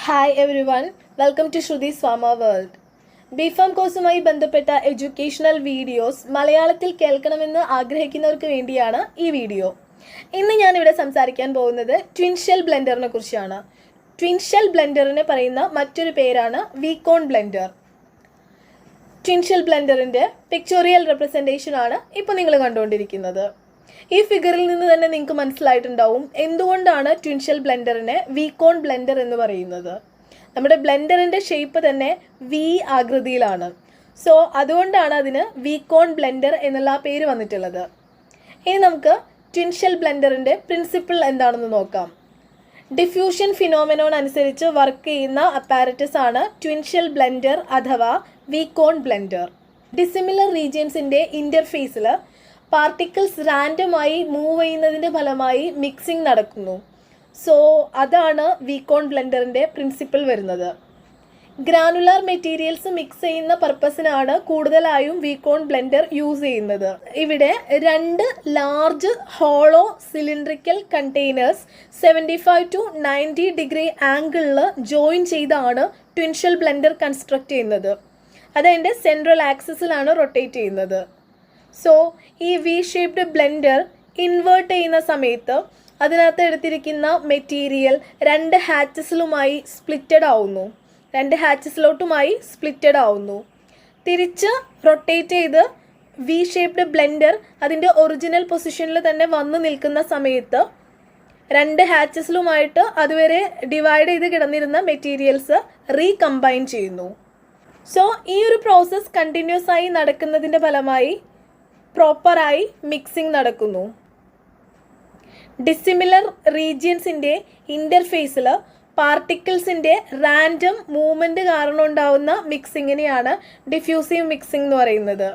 Hi everyone, welcome to Sruthi's Pharma World. Bpharm കോഴ്സുമായി ബന്ധപ്പെട്ട educational videos മലയാളത്തിൽ കേൾക്കണമെന്ന് ആഗ്രഹിക്കുന്നവർക്ക് വേണ്ടിയാണ് ഈ വീഡിയോ. ഇന്ന് ഞാനിവിടെ സംസാരിക്കാൻ പോകുന്നത് ട്വിൻ ഷെൽ ബ്ലെൻഡറിനെ കുറിച്ചാണ്. ട്വിൻ ഷെൽ ബ്ലെൻഡറിനെ പറയുന്ന മറ്റൊരു പേരാണ് വീക്കോൺ ബ്ലെൻഡർ. ട്വിൻ ഷെൽ ബ്ലെൻഡറിൻ്റെ പിക്ചോറിയൽ റെപ്രസെൻറ്റേഷൻ ആണ് ഇപ്പോൾ നിങ്ങൾ കണ്ടുകൊണ്ടിരിക്കുന്നത്. ഈ ഫിഗറിൽ നിന്ന് തന്നെ നിങ്ങൾക്ക് മനസ്സിലായിട്ടുണ്ടാവും എന്തുകൊണ്ടാണ് ട്വിൻ ഷെൽ ബ്ലെൻഡറിനെ വീക്കോൺ ബ്ലെൻഡർ എന്ന് പറയുന്നത്. നമ്മുടെ ബ്ലെൻഡറിൻ്റെ ഷേപ്പ് തന്നെ വി ആകൃതിയിലാണ്. സോ അതുകൊണ്ടാണ് അതിന് വീക്കോൺ ബ്ലെൻഡർ എന്നുള്ള പേര് വന്നിട്ടുള്ളത്. ഇനി നമുക്ക് ട്വിൻ ഷെൽ ബ്ലെൻഡറിൻ്റെ പ്രിൻസിപ്പിൾ എന്താണെന്ന് നോക്കാം. ഡിഫ്യൂഷൻ ഫിനോമെനോൺ അനുസരിച്ച് വർക്ക് ചെയ്യുന്ന അപ്പാരറ്റസ് ആണ് ട്വിൻ ഷെൽ ബ്ലെൻഡർ അഥവാ വീക്കോൺ ബ്ലെൻഡർ. ഡിസിമിലർ റീജിയൻസിൻ്റെ ഇൻ്റർഫേസിൽ പാർട്ടിക്കിൾസ് റാൻഡമായി മൂവ് ചെയ്യുന്നതിൻ്റെ ഫലമായി മിക്സിംഗ് നടക്കുന്നു. സോ അതാണ് വീക്കോൺ ബ്ലെൻഡറിൻ്റെ പ്രിൻസിപ്പിൾ വരുന്നത്. ഗ്രാനുലാർ മെറ്റീരിയൽസ് മിക്സ് ചെയ്യുന്ന പർപ്പസിനാണ് കൂടുതലായും വീക്കോൺ ബ്ലെൻഡർ യൂസ് ചെയ്യുന്നത്. ഇവിടെ രണ്ട് large hollow cylindrical containers 75 to 90 degree ആംഗിളിൽ ജോയിൻ ചെയ്താണ് ട്വിൻ ഷെൽ ബ്ലെൻഡർ കൺസ്ട്രക്ട് ചെയ്യുന്നത്. അതതിൻ്റെ സെൻട്രൽ ആക്സിസിലാണ് റൊട്ടേറ്റ് ചെയ്യുന്നത്. സോ ഈ വി ഷേപ്ഡ് ബ്ലെൻഡർ ഇൻവേർട്ട് ചെയ്യുന്ന സമയത്ത് അതിനകത്ത് എടുത്തിരിക്കുന്ന മെറ്റീരിയൽ രണ്ട് ഹാച്ചസിലുമായി സ്പ്ലിറ്റഡ് ആവുന്നു. തിരിച്ച് റൊട്ടേറ്റ് ചെയ്ത് വി ഷേപ്ഡ് ബ്ലെൻഡർ അതിൻ്റെ ഒറിജിനൽ പൊസിഷനിൽ തന്നെ വന്ന് നിൽക്കുന്ന സമയത്ത് രണ്ട് ഹാച്ചസിലുമായിട്ട് അതുവരെ ഡിവൈഡ് ചെയ്ത് കിടന്നിരുന്ന മെറ്റീരിയൽസ് റീകമ്പൈൻ ചെയ്യുന്നു. സോ ഈ ഒരു പ്രോസസ്സ് കണ്ടിന്യൂസ് ആയി നടക്കുന്നതിൻ്റെ ഫലമായി പ്രോപ്പറായി മിക്സിംഗ് നടക്കുന്നു. ഡിസിമിലർ റീജിയൻസിൻ്റെ ഇൻ്റർഫേസിൽ പാർട്ടിക്കിൾസിൻ്റെ റാൻഡം മൂവ്മെൻറ്റ് കാരണം ഉണ്ടാവുന്ന മിക്സിങ്ങിനെയാണ് ഡിഫ്യൂസീവ് മിക്സിംഗ് എന്ന് പറയുന്നത്.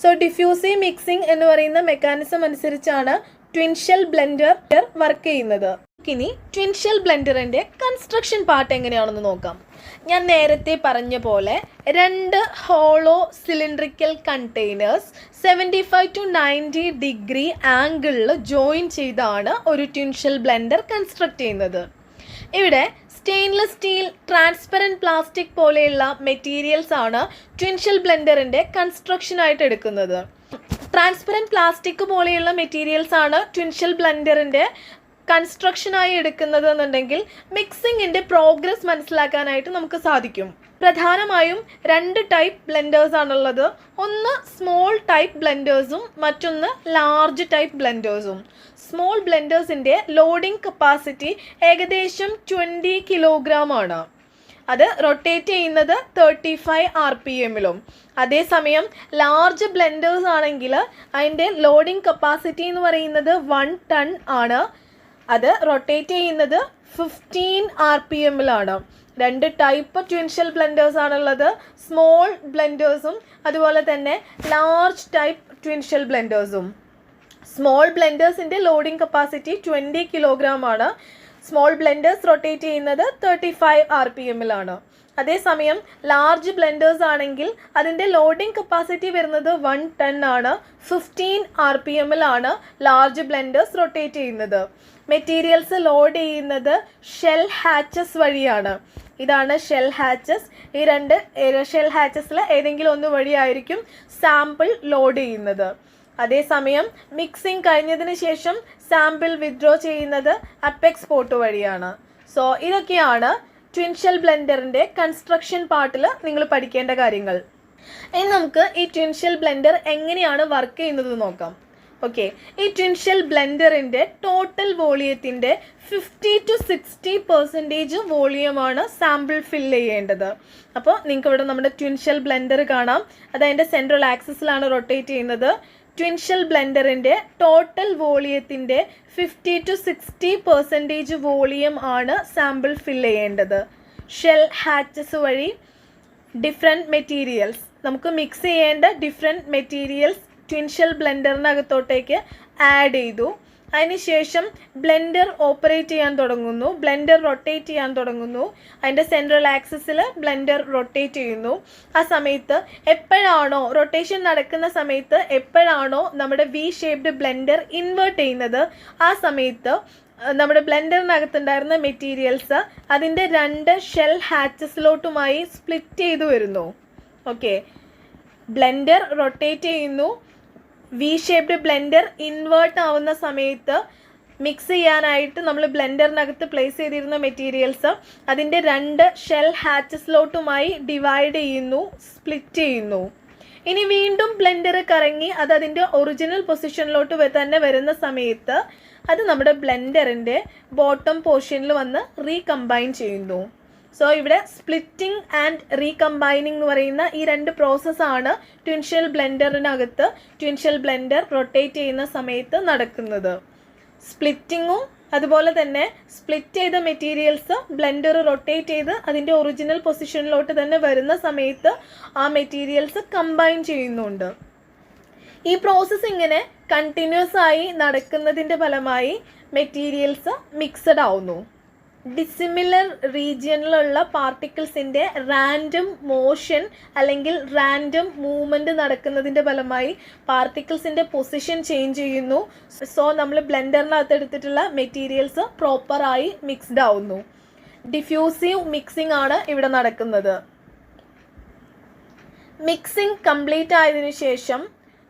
സോ ഡിഫ്യൂസീവ് മിക്സിംഗ് എന്ന് പറയുന്ന മെക്കാനിസം അനുസരിച്ചാണ് ട്വിൻ ഷെൽ ബ്ലെൻഡർ വർക്ക് ചെയ്യുന്നത്. ഇനി ട്വിൻ ഷെൽ ബ്ലെൻഡറിൻ്റെ കൺസ്ട്രക്ഷൻ പാർട്ട് എങ്ങനെയാണെന്ന് നോക്കാം. ഞാൻ നേരത്തെ പറഞ്ഞ പോലെ രണ്ട് hollow cylindrical containers 75 to 90 degree ആംഗിളിൽ ജോയിൻ ചെയ്താണ് ഒരു ട്വിൻ ഷെൽ ബ്ലെൻഡർ കൺസ്ട്രക്ട് ചെയ്യുന്നത്. ഇവിടെ സ്റ്റെയിൻലെസ് സ്റ്റീൽ, ട്രാൻസ്പെറൻറ്റ് പ്ലാസ്റ്റിക് പോലെയുള്ള മെറ്റീരിയൽസ് ആണ് ട്വിൻ ഷെൽ ബ്ലെൻഡറിൻ്റെ കൺസ്ട്രക്ഷനായിട്ട് എടുക്കുന്നത്. ട്രാൻസ്പെറൻറ്റ് പ്ലാസ്റ്റിക് പോലെയുള്ള മെറ്റീരിയൽസ് ആണ് ട്വിൻ ഷെൽ ബ്ലെൻഡറിൻ്റെ കൺസ്ട്രക്ഷനായി എടുക്കുന്നത് എന്നുണ്ടെങ്കിൽ മിക്സിങ്ങിൻ്റെ പ്രോഗ്രസ് മനസ്സിലാക്കാനായിട്ട് നമുക്ക് സാധിക്കും. പ്രധാനമായും രണ്ട് ടൈപ്പ് ബ്ലെൻഡേഴ്സ് ആണുള്ളത്. ഒന്ന് സ്മോൾ ടൈപ്പ് ബ്ലെൻഡേഴ്സും മറ്റൊന്ന് ലാർജ് ടൈപ്പ് ബ്ലെൻഡേഴ്സും. സ്മോൾ ബ്ലെൻഡേഴ്സിൻ്റെ ലോഡിംഗ് കപ്പാസിറ്റി ഏകദേശം 20 കിലോഗ്രാം ആണ്. അത് റൊട്ടേറ്റ് ചെയ്യുന്നത് 35 RPM-ലും. അതേസമയം ലാർജ് ബ്ലെൻഡേഴ്സ് ആണെങ്കിൽ അതിൻ്റെ ലോഡിംഗ് കപ്പാസിറ്റി എന്ന് പറയുന്നത് 1 ടൺ ആണ്. അത് റൊട്ടേറ്റ് ചെയ്യുന്നത് 15 RPM-ലാണ്. രണ്ട് ടൈപ്പ് ട്വിൻ ഷെൽ ബ്ലെൻഡേഴ്സ് ആണുള്ളത്. സ്മോൾ ബ്ലെൻഡേഴ്സും അതുപോലെ തന്നെ ലാർജ് ടൈപ്പ് ട്വിൻ ഷെൽ ബ്ലെൻഡേഴ്സും. സ്മോൾ ബ്ലെൻഡേഴ്സിൻ്റെ ലോഡിംഗ് കപ്പാസിറ്റി 20 കിലോഗ്രാം ആണ്. സ്മോൾ ബ്ലെൻഡേഴ്സ് റൊട്ടേറ്റ് ചെയ്യുന്നത് 35 RPM-ലാണ്. അതേസമയം ലാർജ് ബ്ലെൻഡേഴ്സ് ആണെങ്കിൽ അതിൻ്റെ ലോഡിംഗ് കപ്പാസിറ്റി വരുന്നത് 1 ടൺ ആണ്. 15 RPM-ലാണ് ലാർജ് ബ്ലെൻഡേഴ്സ് റൊട്ടേറ്റ് ചെയ്യുന്നത്. മെറ്റീരിയൽസ് ലോഡ് ചെയ്യുന്നത് ഷെൽ ഹാച്ചസ് വഴിയാണ്. ഇതാണ് ഷെൽ ഹാച്ചസ്. ഈ രണ്ട് ഷെൽ ഹാച്ചസിൽ ഏതെങ്കിലും ഒന്ന് വഴിയായിരിക്കും സാമ്പിൾ ലോഡ് ചെയ്യുന്നത്. അതേസമയം മിക്സിംഗ് കഴിഞ്ഞതിന് ശേഷം സാമ്പിൾ വിത്ഡ്രോ ചെയ്യുന്നത് അപ്പെക്സ് പോർട്ട് വഴിയാണ്. സോ ഇതൊക്കെയാണ് ട്വിൻ ഷെൽ ബ്ലെൻഡറിൻ്റെ കൺസ്ട്രക്ഷൻ പാർട്ടിൽ നിങ്ങൾ പഠിക്കേണ്ട കാര്യങ്ങൾ. ഇനി നമുക്ക് ഈ ട്വിൻ ഷെൽ ബ്ലെൻഡർ എങ്ങനെയാണ് വർക്ക് ചെയ്യുന്നത് നോക്കാം. ഓക്കെ, ഈ ട്വിൻ ഷെൽ ബ്ലെൻഡറിൻ്റെ ടോട്ടൽ വോളിയത്തിൻ്റെ 50 to 60% വോളിയമാണ് സാമ്പിൾ ഫില്ല് ചെയ്യേണ്ടത്. അപ്പോൾ നിങ്ങൾക്ക് ഇവിടെ നമ്മുടെ ട്വിൻ ഷെൽ ബ്ലെൻഡർ കാണാം. അത് അതിൻ്റെ സെൻട്രൽ ആക്സിസിലാണ് റൊട്ടേറ്റ് ചെയ്യുന്നത്. ട്വിൻ ഷെൽ ബ്ലെൻഡറിൻ്റെ ടോട്ടൽ വോളിയത്തിൻ്റെ 50 to 60% വോളിയം ആണ് സാമ്പിൾ ഫില്ല് ചെയ്യേണ്ടത്. ഷെൽ ഹാച്ചസ് വഴി ഡിഫറെൻറ്റ് മെറ്റീരിയൽസ്, നമുക്ക് മിക്സ് ചെയ്യേണ്ട ഡിഫറെൻറ്റ് മെറ്റീരിയൽസ് ട്വിൻ ഷെൽ ബ്ലെൻഡറിനകത്തോട്ടേക്ക് ആഡ് ചെയ്തു. അതിനുശേഷം ബ്ലെൻഡർ ഓപ്പറേറ്റ് ചെയ്യാൻ തുടങ്ങുന്നു. ബ്ലെൻഡർ റൊട്ടേറ്റ് ചെയ്യാൻ തുടങ്ങുന്നു. അതിൻ്റെ സെൻട്രൽ ആക്സിസിൽ ബ്ലെൻഡർ റൊട്ടേറ്റ് ചെയ്യുന്നു. ആ സമയത്ത് എപ്പോഴാണോ റൊട്ടേഷൻ നടക്കുന്ന സമയത്ത് എപ്പോഴാണോ നമ്മുടെ വി ഷേപ്ഡ് ബ്ലെൻഡർ ഇൻവേർട്ട് ചെയ്യുന്നത് ആ സമയത്ത് നമ്മുടെ ബ്ലെൻഡറിനകത്തുണ്ടായിരുന്ന മെറ്റീരിയൽസ് അതിൻ്റെ 2 ഷെൽ ഹാച്ചസിലോട്ടുമായി സ്പ്ലിറ്റ് ചെയ്തു വരുന്നു. ഓക്കെ, ബ്ലെൻഡർ റൊട്ടേറ്റ് ചെയ്യുന്നു. വി ഷേപ്ഡ് ബ്ലെൻഡർ ഇൻവേർട്ട് ആവുന്ന സമയത്ത് മിക്സ് ചെയ്യാനായിട്ട് നമ്മൾ ബ്ലെൻഡറിനകത്ത് പ്ലേസ് ചെയ്തിരുന്ന മെറ്റീരിയൽസ് അതിൻ്റെ 2 ഷെൽ ഹാച്ചസിലോട്ടുമായി ഡിവൈഡ് ചെയ്യുന്നു, സ്പ്ലിറ്റ് ചെയ്യുന്നു. ഇനി വീണ്ടും ബ്ലെൻഡർ കറങ്ങി അത് അതിൻ്റെ ഒറിജിനൽ പൊസിഷനിലോട്ട് തന്നെ വരുന്ന സമയത്ത് അത് നമ്മുടെ ബ്ലെൻഡറിൻ്റെ ബോട്ടം പോർഷനിൽ വന്ന് റീകമ്പൈൻ ചെയ്യുന്നു. സോ ഇവിടെ സ്പ്ലിറ്റിംഗ് ആൻഡ് റീകമ്പൈനിങ് എന്ന് പറയുന്ന ഈ 2 പ്രോസസ്സാണ് ട്വിൻഷെൽ ബ്ലെൻഡറിനകത്ത് ട്വിൻഷെൽ ബ്ലെൻഡർ റൊട്ടേറ്റ് ചെയ്യുന്ന സമയത്ത് നടക്കുന്നത്. സ്പ്ലിറ്റിങ്ങും അതുപോലെ തന്നെ സ്പ്ലിറ്റ് ചെയ്ത മെറ്റീരിയൽസ് ബ്ലെൻഡർ റൊട്ടേറ്റ് ചെയ്ത് അതിൻ്റെ ഒറിജിനൽ പൊസിഷനിലോട്ട് തന്നെ വരുന്ന സമയത്ത് ആ മെറ്റീരിയൽസ് കമ്പൈൻ ചെയ്യുന്നുണ്ട്. ഈ പ്രോസസ്സ് ഇങ്ങനെ കണ്ടിന്യൂസ് ആയി നടക്കുന്നതിൻ്റെ ഫലമായി മെറ്റീരിയൽസ് മിക്സഡ് ആവുന്നു. ഡിസിമിലർ റീജിയനിലുള്ള പാർട്ടിക്കിൾസിൻ്റെ റാൻഡം മോഷൻ അല്ലെങ്കിൽ റാൻഡം മൂവ്മെൻറ്റ് നടക്കുന്നതിൻ്റെ ഫലമായി പാർട്ടിക്കിൾസിൻ്റെ പൊസിഷൻ ചേഞ്ച് ചെയ്യുന്നു. സോ നമ്മൾ ബ്ലെൻഡറിനകത്ത് എടുത്തിട്ടുള്ള മെറ്റീരിയൽസ് പ്രോപ്പറായി മിക്സ്ഡ് ആവുന്നു. ഡിഫ്യൂസീവ് മിക്സിംഗ് ആണ് ഇവിടെ നടക്കുന്നത്. മിക്സിംഗ് കംപ്ലീറ്റ് ആയതിനു ശേഷം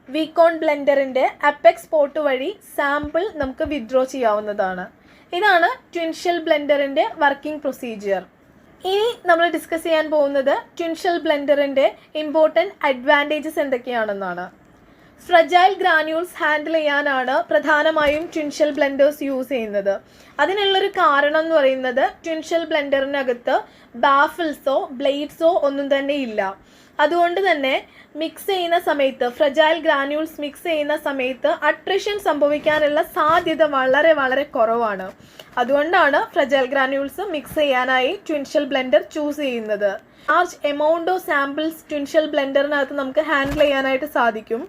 വീക്കോൺ ബ്ലെൻഡറിൻ്റെ അപ്പെക്സ് പോർട്ട് വഴി സാമ്പിൾ നമുക്ക് വിഡ്രോ ചെയ്യാവുന്നതാണ്. ഇതാണ് ട്വിൻഷെൽ ബ്ലെൻഡറിൻ്റെ വർക്കിംഗ് പ്രൊസീജിയർ. ഇനി നമ്മൾ ഡിസ്കസ് ചെയ്യാൻ പോകുന്നത് ട്വിൻഷെൽ ബ്ലെൻഡറിൻ്റെ ഇമ്പോർട്ടൻറ്റ് അഡ്വാൻറ്റേജസ് എന്തൊക്കെയാണെന്നാണ്. ഫ്രജൈൽ ഗ്രാന്യൂൾസ് ഹാൻഡിൽ ചെയ്യാനാണ് പ്രധാനമായും ട്വിൻഷെൽ ബ്ലെൻഡേഴ്സ് യൂസ് ചെയ്യുന്നത്. അതിനുള്ളൊരു കാരണം എന്ന് പറയുന്നത് ട്വിൻഷെൽ ബ്ലെൻഡറിനകത്ത് ബാഫിൾസോ ബ്ലേഡ്സോ ഒന്നും തന്നെ ഇല്ല. അതുകൊണ്ട് തന്നെ മിക്സ് ചെയ്യുന്ന സമയത്ത് ഫ്രജൈൽ ഗ്രാന്യൂൾസ് മിക്സ് ചെയ്യുന്ന സമയത്ത് അട്രിഷൻ സംഭവിക്കാനുള്ള സാധ്യത വളരെ വളരെ കുറവാണ്. അതുകൊണ്ടാണ് ഫ്രജൈൽ ഗ്രാന്യൂൾസ് മിക്സ് ചെയ്യാനായി ട്വിൻഷെൽ ബ്ലെൻഡർ ചൂസ് ചെയ്യുന്നത്. ലാർജ് എമൗണ്ട് ഓഫ് സാമ്പിൾസ് ട്വിൻഷെൽ ബ്ലെൻഡറിനകത്ത് നമുക്ക് ഹാൻഡിൽ ചെയ്യാനായിട്ട് സാധിക്കും.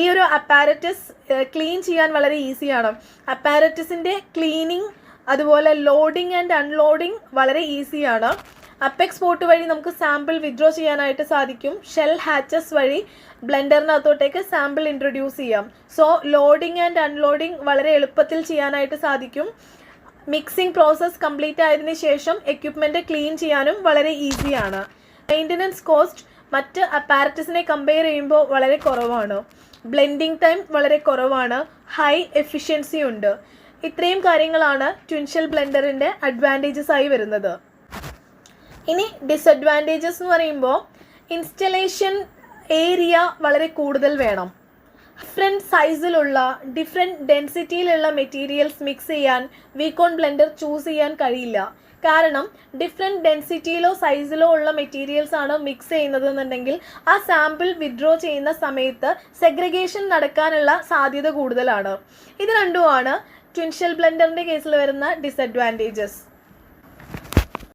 ഈ ഒരു അപ്പാരറ്റസ് ക്ലീൻ ചെയ്യാൻ വളരെ ഈസിയാണ്. അപ്പാരറ്റസിൻ്റെ ക്ലീനിങ് അതുപോലെ ലോഡിങ് ആൻഡ് അൺലോഡിങ് വളരെ ഈസിയാണ്. അപ്പെക്സ് പോർട്ട് വഴി നമുക്ക് സാമ്പിൾ വിഡ്രോ ചെയ്യാനായിട്ട് സാധിക്കും. ഷെൽ ഹാച്ചസ് വഴി ബ്ലെൻഡറിനകത്തോട്ടേക്ക് സാമ്പിൾ ഇൻട്രൊഡ്യൂസ് ചെയ്യാം. സോ ലോഡിങ് ആൻഡ് അൺലോഡിങ് വളരെ എളുപ്പത്തിൽ ചെയ്യാനായിട്ട് സാധിക്കും. മിക്സിംഗ് പ്രോസസ്സ് കംപ്ലീറ്റ് ആയതിനു ശേഷം എക്യുപ്മെൻറ്റ് ക്ലീൻ ചെയ്യാനും വളരെ ഈസിയാണ്. മെയിൻ്റനൻസ് കോസ്റ്റ് മറ്റ് അപ്പാരറ്റസിനെ കമ്പയർ ചെയ്യുമ്പോൾ വളരെ കുറവാണ്. ബ്ലെൻഡിങ് ടൈം വളരെ കുറവാണ്. ഹൈ എഫിഷ്യൻസി ഉണ്ട്. ഇത്രയും കാര്യങ്ങളാണ് ട്വിൻഷെൽ ബ്ലെൻഡറിൻ്റെ അഡ്വാൻറ്റേജസ് ആയി വരുന്നത്. ഇനി ഡിസഡ്വാൻറ്റേജസ് എന്ന് പറയുമ്പോൾ ഇൻസ്റ്റലേഷൻ ഏരിയ വളരെ കൂടുതൽ വേണം. ഡിഫറെൻറ്റ് സൈസിലുള്ള ഡിഫറെൻറ്റ് ഡെൻസിറ്റിയിലുള്ള മെറ്റീരിയൽസ് മിക്സ് ചെയ്യാൻ വീക്കോൺ ബ്ലെൻഡർ ചൂസ് ചെയ്യാൻ കഴിയില്ല. കാരണം ഡിഫറെൻറ്റ് ഡെൻസിറ്റിയിലോ സൈസിലോ ഉള്ള മെറ്റീരിയൽസ് ആണ് മിക്സ് ചെയ്യുന്നതെന്നുണ്ടെങ്കിൽ ആ സാമ്പിൾ വിഡ്രോ ചെയ്യുന്ന സമയത്ത് സെഗ്രിഗേഷൻ നടക്കാനുള്ള സാധ്യത കൂടുതലാണ്. ഇത് രണ്ടുമാണ് ട്വിൻഷെൽ ബ്ലെൻഡറിൻ്റെ കേസിൽ വരുന്ന ഡിസഡ്വാൻറ്റേജസ്.